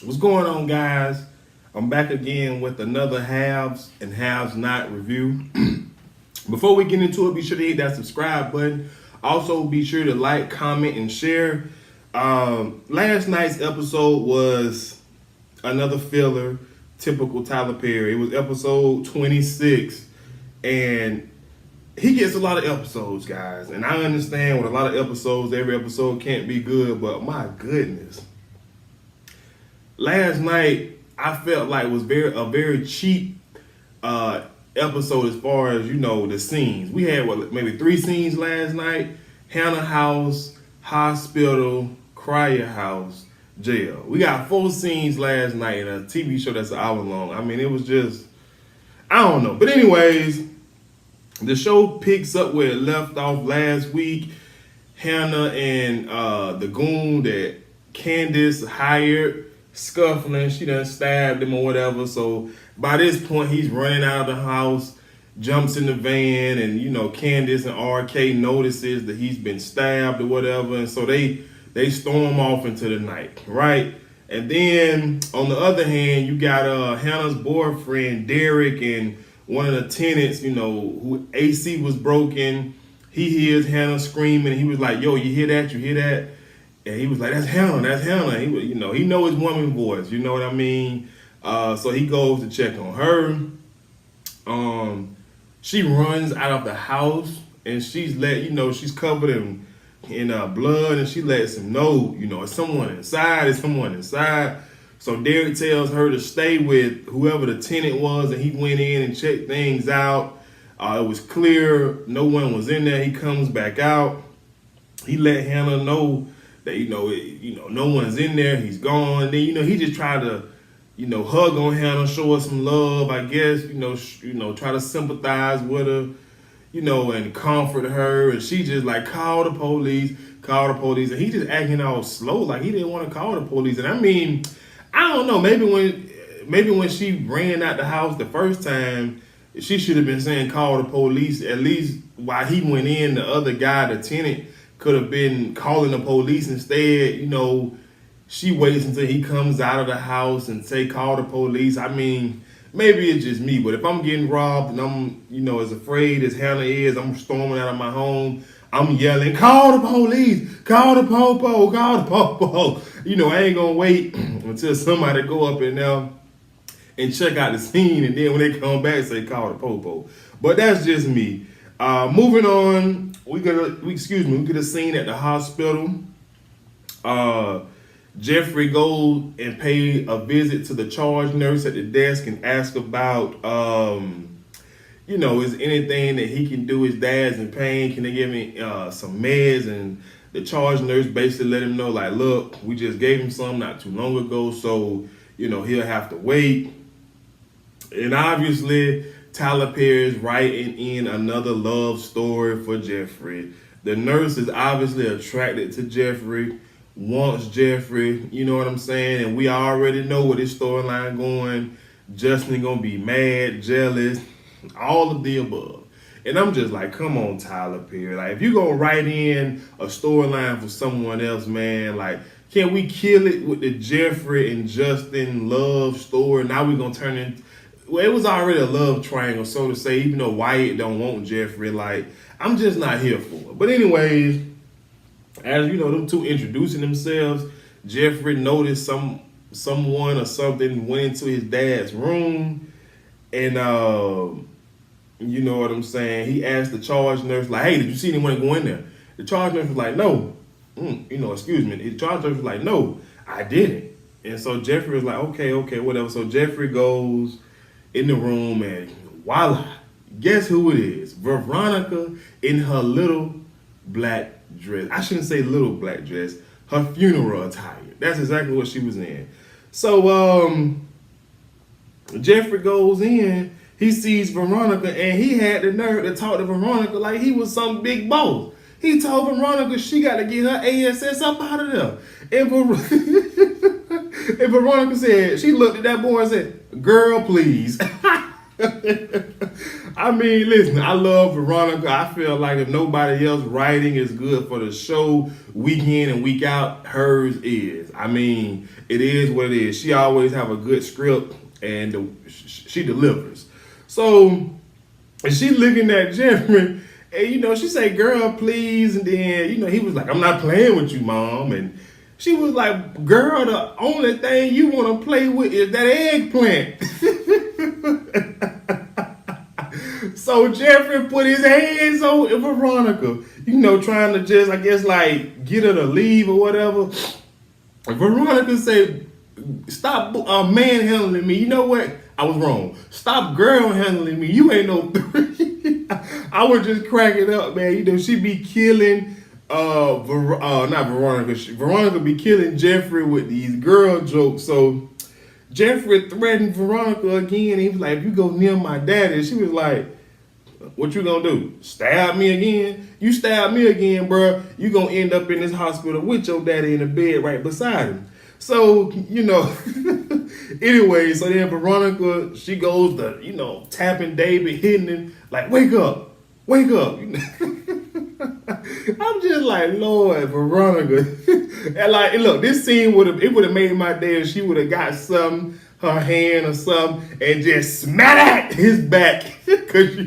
What's going on, guys? I'm back again with another haves and haves not review. Before we get into it, be sure to hit that subscribe button. Also, be sure to like, comment, and share. Last night's episode was another filler, typical Tyler Perry. It was episode 26, and he gets a lot of episodes, guys. And I understand with a lot of episodes, every episode can't be good, but my goodness. Last night, I felt like it was a very cheap episode as far as, the scenes. We had, maybe 3 scenes last night. Hannah house, hospital, Crier house, jail. We got 4 scenes last night in a TV show that's an hour long. I mean, it was just, I don't know. But anyways, the show picks up where it left off last week. Hannah and the goon that Candace hired scuffling. She done stabbed him or whatever. So by this point, he's running out of the house, jumps in the van, and Candace and RK notices that he's been stabbed or whatever, and so they storm off into the night, right? And then on the other hand, you got Hannah's boyfriend Derek and one of the tenants, who AC was broken. He hears Hannah screaming, and he was like, "Yo, you hear that? You hear that?" And he was like, "That's Hannah, that's Hannah." He, he know his woman voice, you know what I mean? So he goes to check on her. She runs out of the house, and she's she's covered in blood, and she lets him know, it's someone inside, it's someone inside. So Derek tells her to stay with whoever the tenant was, and he went in and checked things out. It was clear no one was in there. He comes back out. He let Hannah know that no one's in there. He's gone. Then he just tried to hug on Hannah, show her some love, I guess. Try to sympathize with her, and comfort her. And she just like call the police. And he just acting all slow, like he didn't want to call the police. And I mean, I don't know. Maybe when she ran out the house the first time, she should have been saying call the police. At least while he went in, the other guy, the tenant, could have been calling the police instead. She waits until he comes out of the house and say call the police. I mean, maybe it's just me, but if I'm getting robbed and I'm, as afraid as Hannah is, I'm storming out of my home, I'm yelling, call the police, call the popo, call the popo. I ain't gonna wait until somebody go up in there and check out the scene, and then when they come back, say call the popo. But that's just me. Moving on, we get a scene at the hospital. Jeffrey goes and pay a visit to the charge nurse at the desk and ask about, is anything that he can do? His dad's in pain. Can they give me some meds? And the charge nurse basically let him know, like, look, we just gave him some not too long ago, so, he'll have to wait. And obviously, Tyler Perry is writing in another love story for Jeffrey. The nurse is obviously attracted to Jeffrey, wants Jeffrey, you know what I'm saying? And we already know where this storyline going. Justin gonna be mad, jealous, all of the above. And I'm just like, come on, Tyler Perry. Like, if you gonna write in a storyline for someone else, man, like, can we kill it with the Jeffrey and Justin love story? Now we gonna turn in, well, it was already a love triangle, so to say, even though Wyatt don't want Jeffrey. Like, I'm just not here for it. But anyways, as them two introducing themselves, Jeffrey noticed someone or something went into his dad's room, and you know what I'm saying, he asked the charge nurse, like, hey, did you see anyone go in there? The charge nurse was like, no. Excuse me. The charge nurse was like, no, I didn't. And so Jeffrey was like, okay, whatever. So Jeffrey goes in the room, and voila, guess who it is? Veronica in her little black dress. I shouldn't say little black dress. Her funeral attire. That's exactly what she was in. So Jeffrey goes in. He sees Veronica, and he had the nerve to talk to Veronica like he was some big boss. He told Veronica she got to get her ASS up out of there. And Veronica said, she looked at that boy and said, girl, please. I mean, listen, I love Veronica. I feel like if nobody else writing is good for the show week in and week out, hers is. I mean, it is what it is. She always have a good script and she delivers. So, and she looking at Jeffrey and, she say, girl, please. And then, he was like, I'm not playing with you, Mom. And she was like, girl, the only thing you want to play with is that eggplant. So Jeffrey put his hands on Veronica, trying to just, I guess, like, get her to leave or whatever. Veronica said, stop manhandling me. You know what? I was wrong. Stop girl handling me. You ain't no three. I was just cracking up, man. She be killing, not Veronica. Veronica be killing Jeffrey with these girl jokes. So Jeffrey threatened Veronica again. He was like, if you go near my daddy. She was like, what you gonna do? Stab me again? You stab me again, bro, you gonna end up in this hospital with your daddy in the bed right beside him. So, anyway, so then Veronica, she goes to, tapping David, hitting him, like, wake up. I'm just like, Lord, Veronica. And like, look, this scene would have made my day if she would have got something, her hand or something, and just smack his back. Cause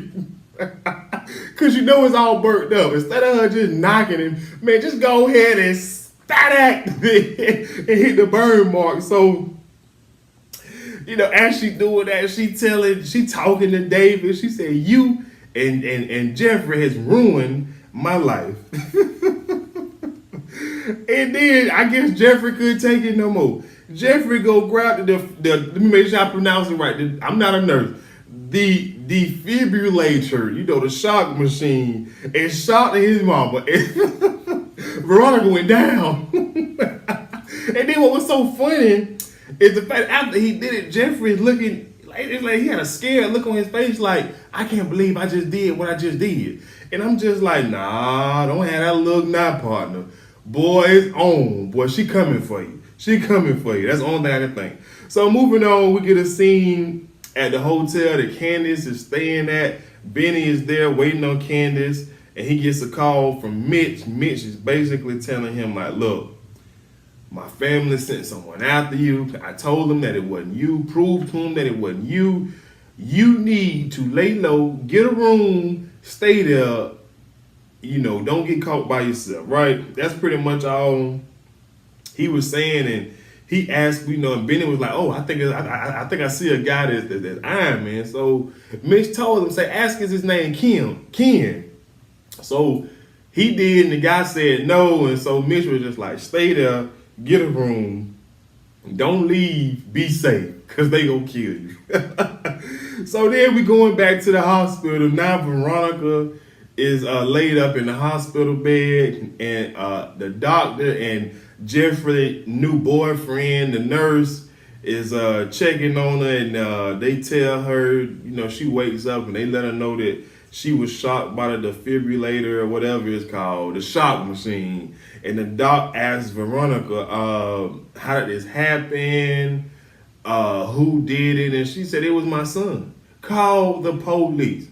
it's all burnt up. Instead of her just knocking him, man, just go ahead and stat and hit the burn mark. So, as she doing that, she talking to David. She said, you and Jeffrey has ruined my life. And then I guess Jeffrey couldn't take it no more. Jeffrey go grab the let me make sure I pronounce it right. I'm not a nurse. The defibrillator, the shock machine, and shot his mama. Veronica went down. And then what was so funny is the fact after he did it, Jeffrey is looking like he had a scared look on his face, like, I can't believe I just did what I just did. And I'm just like, nah, don't have that look now, partner. Boy, it's on. Boy, she coming for you. She coming for you. That's the only thing I can think. So moving on, we get a scene at the hotel that Candace is staying at. Benny is there waiting on Candace, and he gets a call from Mitch. Mitch is basically telling him, like, look, my family sent someone after you. I told them that it wasn't you. Proved to them that it wasn't you. You need to lay low, get a room, stay there. Don't get caught by yourself, right? That's pretty much all he was saying. And he asked, and Benny was like, oh, I think I see a guy that's Iron Man. So Mitch told him, ask his name Ken. So he did, and the guy said no. And so Mitch was just like, stay there, get a room, don't leave, be safe, because they gonna kill you. So then we going back to the hospital. Now Veronica is laid up in the hospital bed, and the doctor and Jeffrey's new boyfriend, the nurse, is checking on her, and they tell her, she wakes up, and they let her know that she was shocked by the defibrillator or whatever it's called, the shock machine. And the doc asks Veronica, how did this happen? Who did it? And she said, it was my son. Call the police.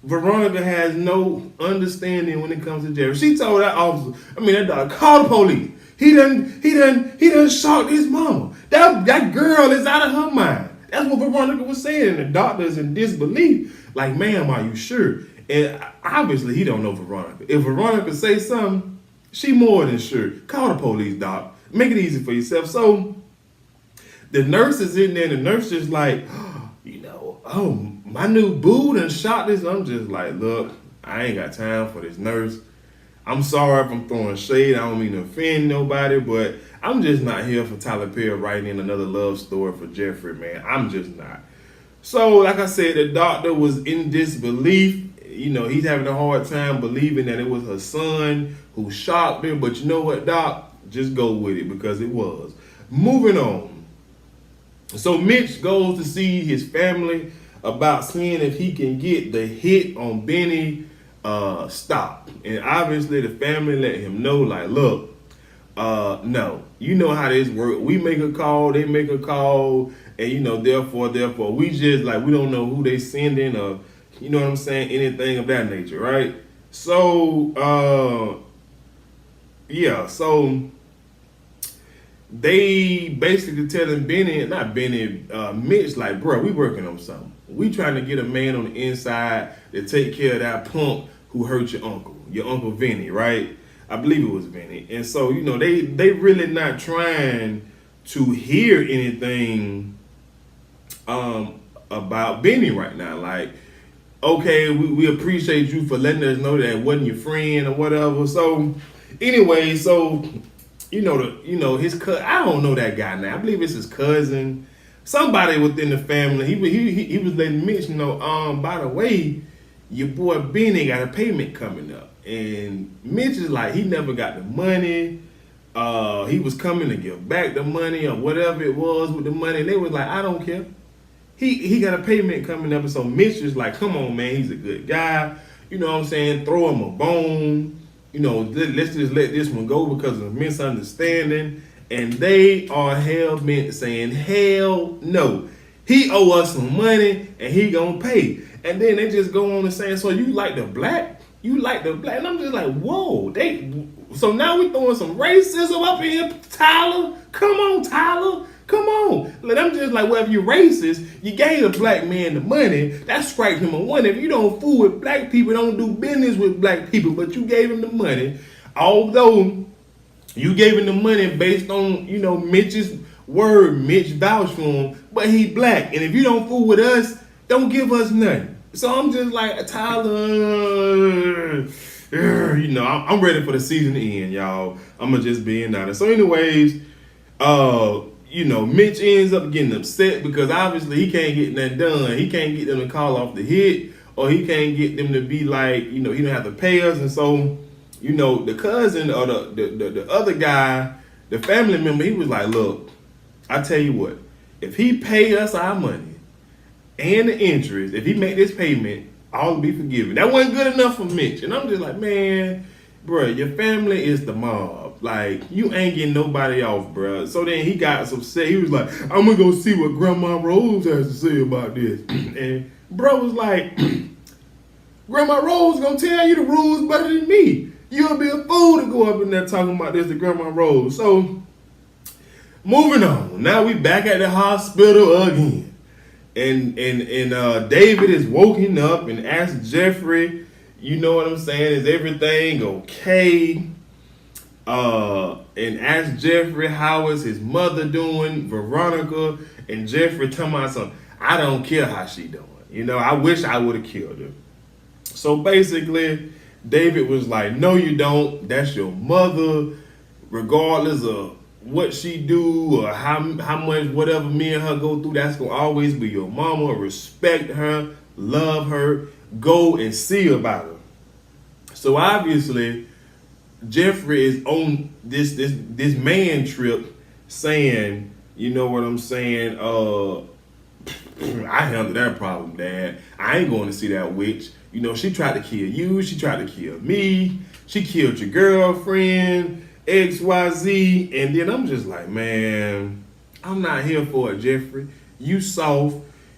Veronica has no understanding when it comes to Jeffrey. She told that officer, that dog, call the police. He done shocked his mama. That girl is out of her mind. That's what Veronica was saying. And the doctor's in disbelief. Like, ma'am, are you sure? And obviously he don't know Veronica. If Veronica say something, she more than sure. Call the police, doc. Make it easy for yourself. So the nurse is in there, and the nurse is like, oh, my new boo done shot this. I'm just like, look, I ain't got time for this nurse. I'm sorry if I'm throwing shade. I don't mean to offend nobody, but I'm just not here for Tyler Perry writing another love story for Jeffrey, man. I'm just not. So, like I said, the doctor was in disbelief. He's having a hard time believing that it was her son who shocked her. But you know what, doc? Just go with it, because it was. Moving on. So Mitch goes to see his family about seeing if he can get the hit on Benny stopped. And obviously the family let him know, like, look, no, you know how this works. We make a call, they make a call, And therefore, we just like we don't know who they sending or you know what I'm saying, anything of that nature, right? So so they basically telling Mitch, like, bro, we working on something. We trying to get a man on the inside to take care of that punk who hurt your uncle Vinny, right? I believe it was Vinny. And so, they really not trying to hear anything about Benny right now. Like, okay, we appreciate you for letting us know that it wasn't your friend or whatever. So anyway, his cousin, I don't know that guy now. I believe it's his cousin, somebody within the family. He was letting Mitch know, by the way, your boy Benny got a payment coming up. And Mitch is like, he never got the money. He was coming to give back the money or whatever it was with the money. And they was like, I don't care. He got a payment coming up. And so Mitch is like, come on, man, he's a good guy. You know what I'm saying? Throw him a bone. Let's just let this one go because of a misunderstanding. And they are hell-bent saying, hell no. He owe us some money and he gonna pay. And then they just go on and say, so you like the black? You like the black? And I'm just like, whoa. So now we throwing some racism up in here, Tyler. Come on, Tyler. Come on. I'm just like, well, if you're racist, you gave a black man the money. That's strike number one. If you don't fool with black people, don't do business with black people, but you gave him the money, although you gave him the money based on, Mitch's word, Mitch vouched for him, but he black. And if you don't fool with us, don't give us nothing. So I'm just like, Tyler, I'm ready for the season to end, y'all. I'm going to just be honest. So anyways, Mitch ends up getting upset because obviously he can't get nothing done. He can't get them to call off the hit, or he can't get them to be like, he don't have to pay us. And so, the cousin or the other guy, the family member, he was like, look, I tell you what, if he pay us our money and the interest, if he make this payment, all will be forgiven. That wasn't good enough for Mitch. And I'm just like, man, bro, your family is the mob. Like, you ain't getting nobody off, bro. So then he got upset. He was like, I'm going to go see what Grandma Rose has to say about this. And bro was like, Grandma Rose going to tell you the rules better than me. You'll be a fool to go up in there talking about this to Grandma Rose. So, moving on. Now we back at the hospital again. And David is woken up and asks Jeffrey, you know what I'm saying, is everything okay? And asks Jeffrey how is his mother doing, Veronica, and Jeffrey talking about something. I don't care how she doing. I wish I would have killed her. So basically, David was like, no, you don't. That's your mother, regardless of what she do or how much whatever me and her go through, that's gonna always be your mama. Respect her, love her, go and see about her. So obviously, Jeffrey is on this man trip saying, you know what I'm saying, I handled that problem, Dad. I ain't going to see that witch. She tried to kill you, she tried to kill me, she killed your girlfriend, XYZ, and then I'm just like, man, I'm not here for it, Jeffrey. You soft.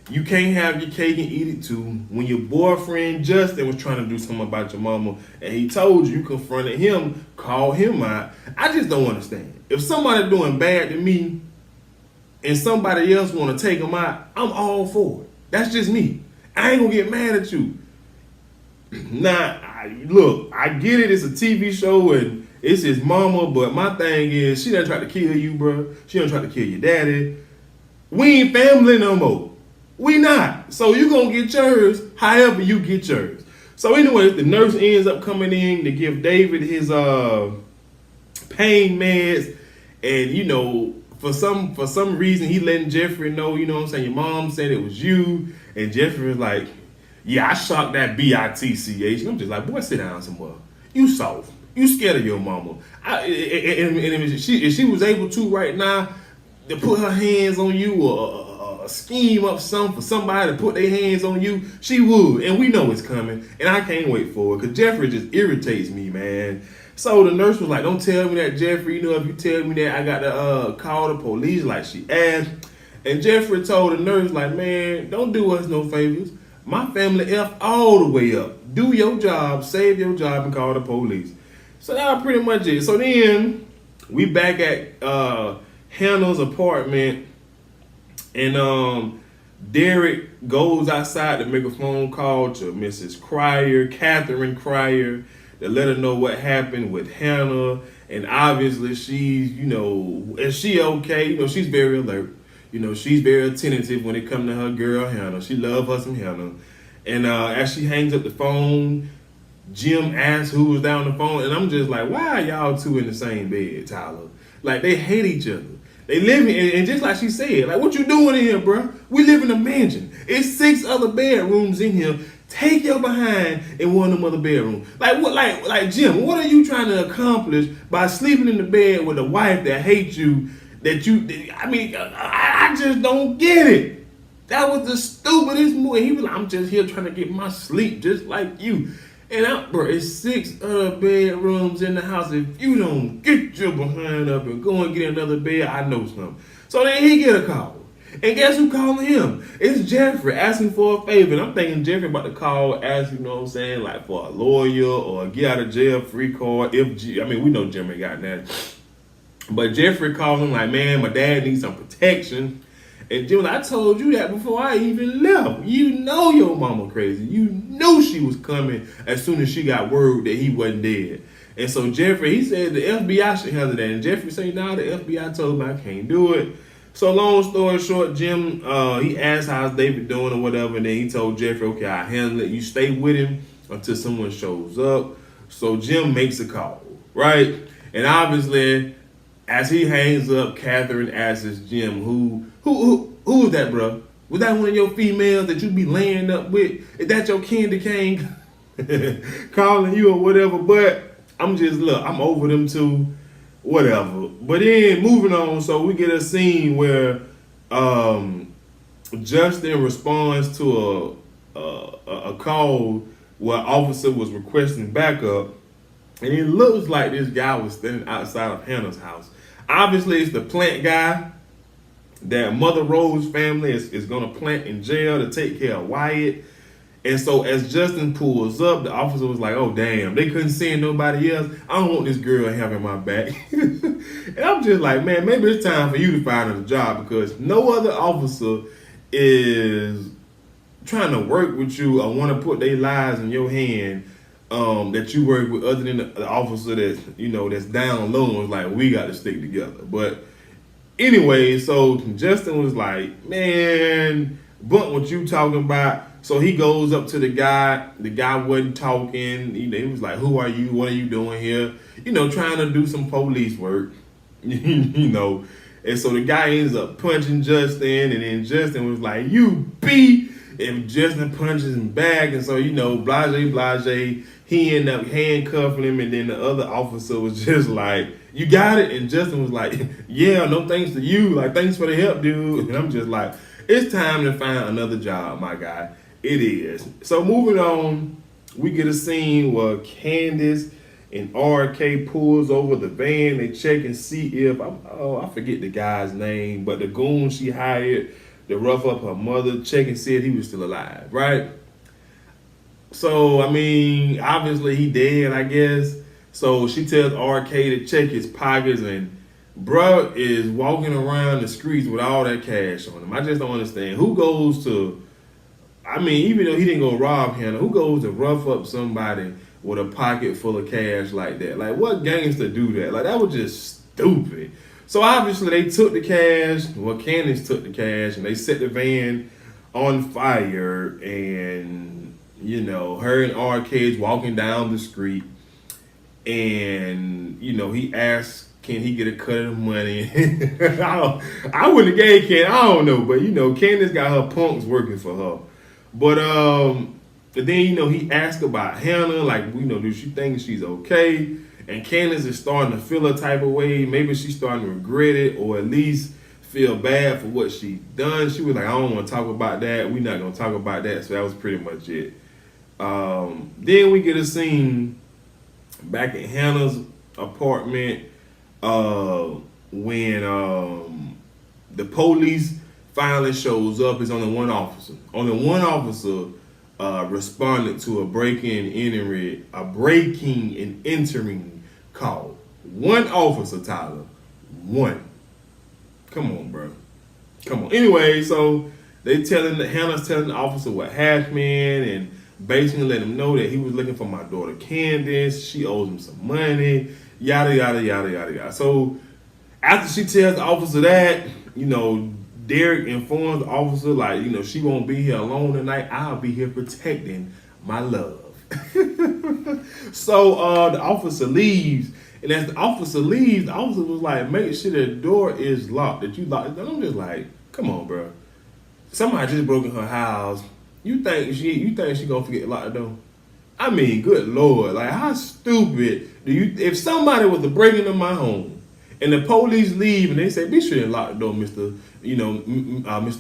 You can't have your cake and eat it too. When your boyfriend Justin was trying to do something about your mama and he told you, confronted him, called him out. I just don't understand. If somebody doing bad to me and somebody else want to take them out, I'm all for it. That's just me. I ain't gonna get mad at you. Now, look, I get it. It's a TV show and it's his mama, but my thing is, she done tried to kill you, bro. She done tried to kill your daddy. We ain't family no more. We not. So you gonna get yours however you get yours. So anyways, the nurse ends up coming in to give David his pain meds. And for some reason he letting Jeffrey know, what I'm saying, your mom said it was you. And Jeffrey was like, yeah, I shocked that bitch. And I'm just like, boy, sit down somewhere. You soft. You scared of your mama. If she was able to right now to put her hands on you or scheme up something for somebody to put their hands on you, she would. And we know it's coming. And I can't wait for it because Jeffrey just irritates me, man. So the nurse was like, don't tell me that, Jeffrey. If you tell me that, I got to call the police like she asked. And Jeffrey told the nurse, like, man, don't do us no favors. My family F all the way up. Do your job, save your job, and call the police. So that was pretty much it. So then we back at Hannah's apartment, and Derek goes outside to make a phone call to Mrs. Cryer, Catherine Cryer, to let her know what happened with Hannah. And obviously she's, is she okay? She's very alert. She's very attentive when it comes to her girl Hannah. She loves her some Hannah. And as she hangs up the phone, Jim asks who was down the phone, and I'm just like, why are y'all two in the same bed, Tyler? Like, they hate each other. They live in, and just like she said, like, what you doing in here, bro? We live in a mansion. It's 6 other bedrooms in here. Take your behind in one of them other bedrooms. Like what? Like Jim, what are you trying to accomplish by sleeping in the bed with a wife that hates you? I just don't get it. That was the stupidest move. He was like, I'm just here trying to get my sleep, just like you. And bro, it's 6 other bedrooms in the house. If you don't get your behind up and go and get another bed, I know something. So then he get a call. And guess who calling him? It's Jeffrey asking for a favor. And I'm thinking Jeffrey about to call, ask, like for a lawyer or a get out of jail free card. We know Jimmy got that. But Jeffrey called him like, man, my dad needs some protection. And Jim, I told you that before I even left. You know your mama crazy. You knew she was coming as soon as she got word that he wasn't dead. And so Jeffrey, he said the FBI should handle that. And Jeffrey said, nah, the FBI told me I can't do it. So long story short, Jim, he asked how's David doing or whatever. And then he told Jeffrey, okay, I'll handle it. You stay with him until someone shows up. So Jim makes a call, right? And obviously, as he hangs up, Catherine asks Jim, who was that, bro? Was that one of your females that you be laying up with? Is that your candy cane calling you or whatever? But I'm over them two, whatever. But then moving on, so we get a scene where Justin responds to a call where officer was requesting backup, and it looks like this guy was standing outside of Hannah's house. Obviously, it's the plant guy that Mother Rose family is going to plant in jail to take care of Wyatt. And so as Justin pulls up, the officer was like, oh, damn, they couldn't send nobody else. I don't want this girl having my back. And I'm just like, man, maybe it's time for you to find a job, because no other officer is trying to work with you or want to put their lives in your hand that you work with, other than the officer that's down low and was like, we got to stick together. But anyway, so Justin was like, man, Bunt, what you talking about? So he goes up to the guy. The guy wasn't talking. He was like, who are you? What are you doing here? Trying to do some police work. And so the guy ends up punching Justin, and then Justin was like, you B. And Justin punches him back, and so, blase, he ended up handcuffing him, and then the other officer was just like, you got it? And Justin was like, yeah, no thanks to you. Like, thanks for the help, dude. And I'm just like, it's time to find another job, my guy. It is. So moving on, we get a scene where Candace and RK pulls over the van. They check and see if, I forget the guy's name, but the goon she hired to rough up her mother, check and see if he was still alive, right? So, obviously he dead, I guess. So she tells RK to check his pockets, and bruh is walking around the streets with all that cash on him. I just don't understand. Who goes to, even though he didn't go rob Hannah, who goes to rough up somebody with a pocket full of cash like that? Like, what gangster do that? Like, that was just stupid. So obviously they took the cash, Candace took the cash, and they set the van on fire, and, her and RK's walking down the street, and, he asked, can he get a cut of the money? I wouldn't have gave Candace, I don't know, but, Candace got her punks working for her. But then, he asked about Hannah, like, do she think she's okay? And Candace is starting to feel a type of way. Maybe she's starting to regret it, or at least feel bad for what she done. She was like, I don't want to talk about that. We're not going to talk about that. So that was pretty much it. Then we get a scene back at Hannah's apartment when the police finally shows up. It's only one officer. Only one officer responded to a breaking and entering call. One officer, Tyler. One. Come on, bro. Come on. Anyway, so Hannah's telling the officer what happened and basically let him know that he was looking for my daughter Candace. She owes him some money. Yada yada yada yada yada. So after she tells the officer that, Derek informs the officer, like, she won't be here alone tonight. I'll be here protecting my love. So the officer leaves. And as the officer leaves, the officer was like, make sure the door is locked, that you locked it. And I'm just like, come on, bro. Somebody just broke in her house. You think she gonna forget to lock the door? I mean, good Lord. Like, how stupid if somebody was to break into my home and the police leave and they say, be sure to lock the door, Mr.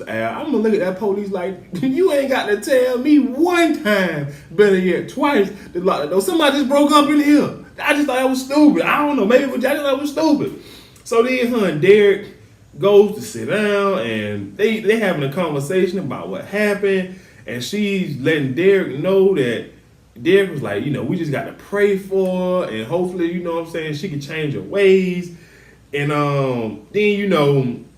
Al. I'm gonna look at that police like, you ain't got to tell me one time, better yet twice, to lock the door. Somebody just broke up in here. I just thought that was stupid. I don't know, maybe I just thought that was stupid. So then her and Derek goes to sit down and they having a conversation about what happened, and she's letting Derek know that Derek was like, we just got to pray for her, and hopefully, she can change her ways. And then,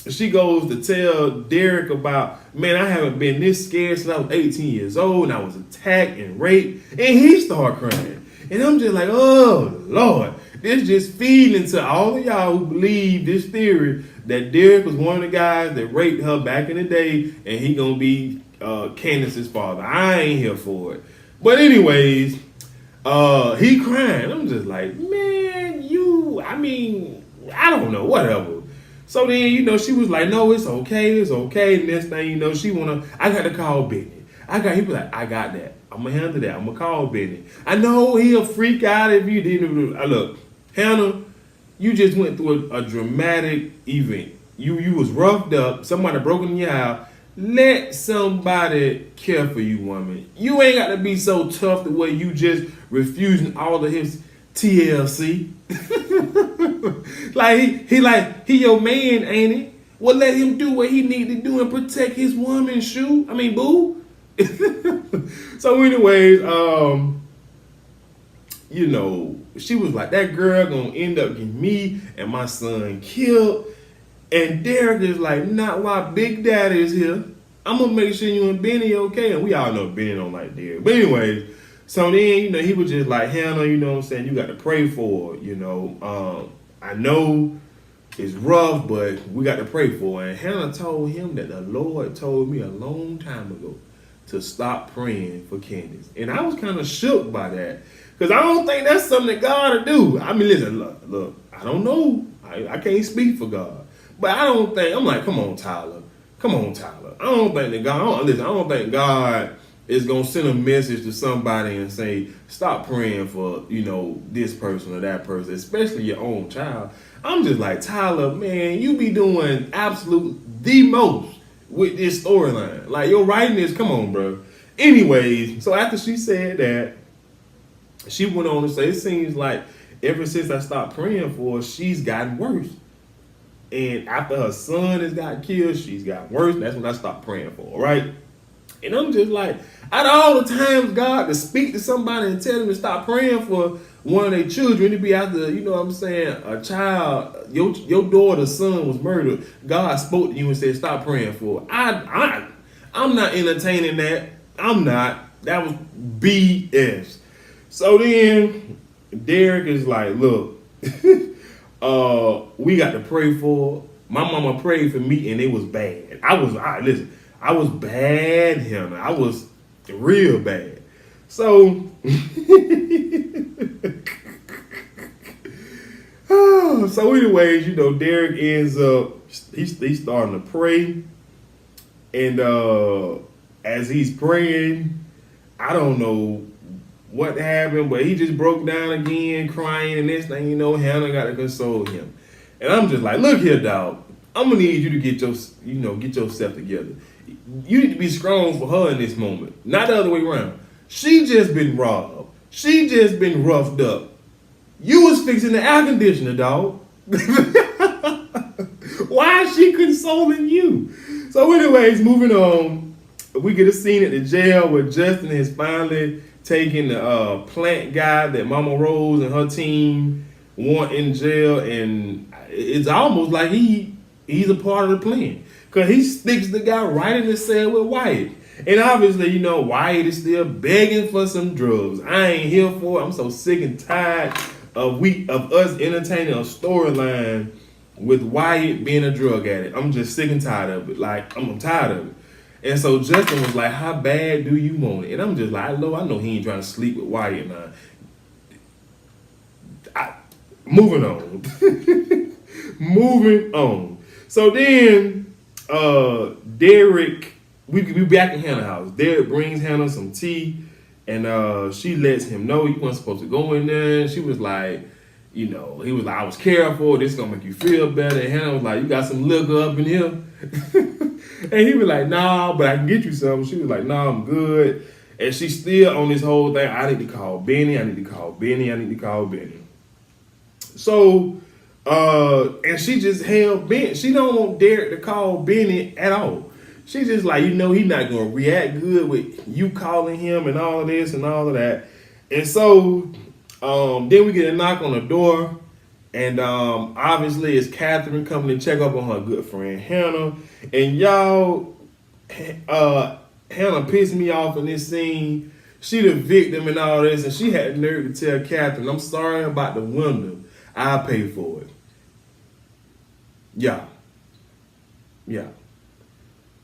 she goes to tell Derek about, man, I haven't been this scared since I was 18 years old, and I was attacked and raped, and he started crying. And I'm just like, oh, Lord, this just feeding into all of y'all who believe this theory that Derek was one of the guys that raped her back in the day, and he gonna be Candace's father. I ain't here for it. But anyways, he crying. I'm just like, man, I don't know, whatever. So then, she was like, no, it's okay. And next thing I got to call Benny. He was like, I got that. I'm going to handle that. I'm going to call Benny. I know he'll freak out if you didn't. Look, Hannah, you just went through a dramatic event. You was roughed up. Somebody broke in your house. Let somebody care for you, woman. You ain't got to be so tough the way you just refusing all of his TLC. He your man, ain't he? Well, let him do what he need to do and protect his woman, boo. So anyways, she was like, that girl gonna end up getting me and my son killed. And Derek is like, not while Big Daddy is here. I'm gonna make sure you and Benny okay. And we all know Benny don't like Derek. But anyways, so then, he was just like, Hannah, you got to pray for her, I know it's rough, but we got to pray for her. And Hannah told him that the Lord told me a long time ago to stop praying for Candace. And I was kind of shook by that, because I don't think that's something that God will do. I mean, listen, look, I don't know. I can't speak for God. But I'm like, come on, Tyler. I don't think God is going to send a message to somebody and say, stop praying for, this person or that person, especially your own child. I'm just like, Tyler, man, you be doing the most with this storyline. Like, your writing is, come on, bro. Anyways, so after she said that, she went on to say, it seems like ever since I stopped praying for her, she's gotten worse. And after her son has got killed, she's gotten worse. And that's when I stopped praying for her, right? And I'm just like, out of all the times God to speak to somebody and tell them to stop praying for one of their children, to be after, a child, your daughter's son was murdered, God spoke to you and said, stop praying for her. I'm not entertaining that. I'm not. That was BS. So then Derek is like, look, we got to pray for her. My mama prayed for me and it was bad. I was bad, Hannah. I was real bad. So, anyways, Derek ends up, he's starting to pray. And as he's praying, I don't know what happened, but he just broke down again, crying, and next thing you know, Hannah got to console him. And I'm just like, look here, dog. I'm gonna need you to get yourself together. You need to be strong for her in this moment, not the other way around. She just been robbed. She just been roughed up. You was fixing the air conditioner, dog. Why is she consoling you? So anyways, moving on, we get a scene at the jail where Justin has finally taken the plant guy that Mama Rose and her team want in jail, and it's almost like he's a part of the plan. Because he sticks the guy right in the cell with Wyatt. And obviously, you know, Wyatt is still begging for some drugs. I ain't here for it. I'm so sick and tired of us entertaining a storyline with Wyatt being a drug addict. I'm just sick and tired of it. Like, I'm tired of it. And so Justin was like, how bad do you want it? And I'm just like, I know he ain't trying to sleep with Wyatt now. Moving on. Moving on. So then, Derek, we back in Hannah's house. Derek brings Hannah some tea, and she lets him know he wasn't supposed to go in there. And she was like, you know, he was like, I was careful. This is going to make you feel better. And Hannah was like, you got some liquor up in here? And he was like, nah, but I can get you some. She was like, nah, I'm good. And she's still on this whole thing. I need to call Benny. I need to call Benny. I need to call Benny. So, and she just held bent. She don't want Derek to call Benny at all. She just like, you know, he's not going to react good with you calling him and all of this and all of that. And so, then we get a knock on the door. And obviously it's Catherine coming to check up on her good friend Hannah. And y'all, Hannah pissed me off in this scene. She the victim and all this, and she had the nerve to tell Catherine, I'm sorry about the window. I'll pay for it. Yeah.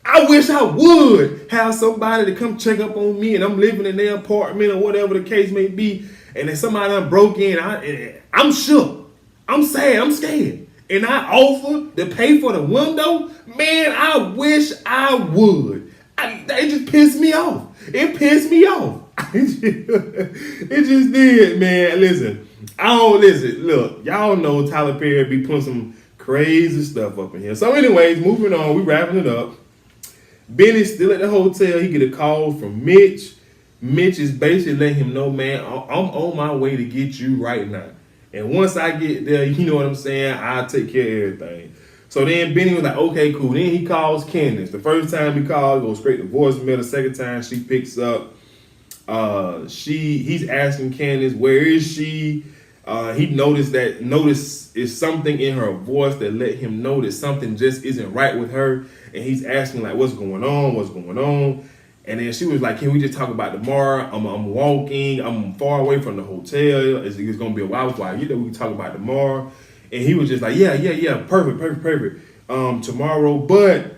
I wish I would have somebody to come check up on me and I'm living in their apartment or whatever the case may be, and then somebody done broke in. I'm shook. I'm sad, I'm scared. And I offer to pay for the window? Man, I wish I would. It just pissed me off. It pissed me off. It just did, man. Listen, look, y'all know Tyler Perry be putting some crazy stuff up in here. So anyways, moving on, we wrapping it up. Benny's still at the hotel. He get a call from Mitch. Mitch is basically letting him know, man, I'm on my way to get you right now. And once I get there, you know what I'm saying, I'll take care of everything. So then Benny was like, okay, cool. Then he calls Candace. The first time he called, goes straight to voicemail. The second time she picks up, he's asking Candace, where is she? He noticed is something in her voice that let him know that something just isn't right with her. And he's asking, like, what's going on? And then she was like, can we just talk about tomorrow? I'm walking. I'm far away from the hotel. It's going to be a while before I get there. We can talk about tomorrow. And he was just like, yeah. Perfect. Tomorrow. But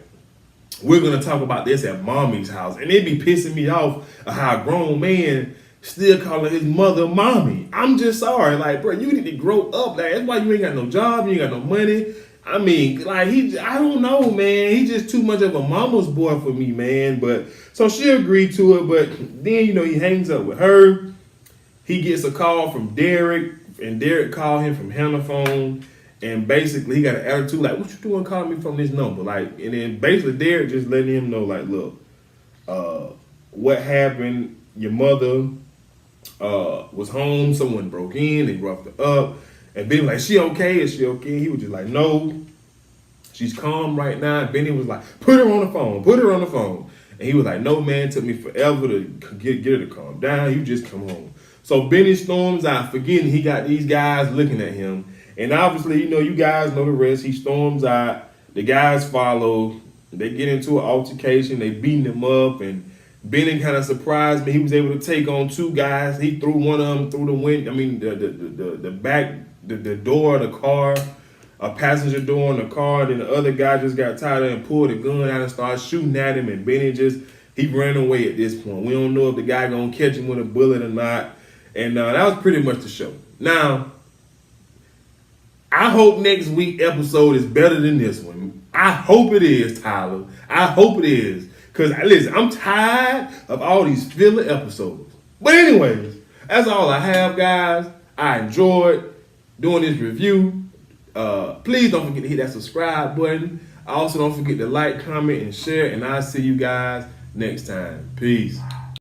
we're going to talk about this at mommy's house. And it be pissing me off how a grown man still calling his mother mommy. I'm just sorry. Like, bro, you need to grow up. Like, that's why you ain't got no job. You ain't got no money. I mean, like, I don't know, man. He's just too much of a mama's boy for me, man. But so she agreed to it. But then, you know, he hangs up with her. He gets a call from Derek, and Derek called him from Hannah's phone. And basically, he got an attitude like, what you doing calling me from this number? Like, and then basically Derek just letting him know, like, look, what happened? Your mother was home. Someone broke in. They roughed her up. And Benny was like, she okay? Is she okay? He was just like, no, she's calm right now. And Benny was like, put her on the phone. And he was like, no, man, it took me forever to get her to calm down. You just come home. So Benny storms out, forgetting he got these guys looking at him. And obviously, you know, you guys know the rest. He storms out. The guys follow. They get into an altercation. They beating him up. And Benny kind of surprised me. He was able to take on two guys. He threw one of them through the window. I mean, the back, the door of the car, a passenger door in the car. Then the other guy just got tired and pulled a gun out and started shooting at him. And Benny he ran away at this point. We don't know if the guy gonna catch him with a bullet or not. And that was pretty much the show. Now, I hope next week episode is better than this one. I hope it is, Tyler. I hope it is. Because, listen, I'm tired of all these filler episodes. But anyways, that's all I have, guys. I enjoyed doing this review. Please don't forget to hit that subscribe button. Also, don't forget to like, comment, and share. And I'll see you guys next time. Peace.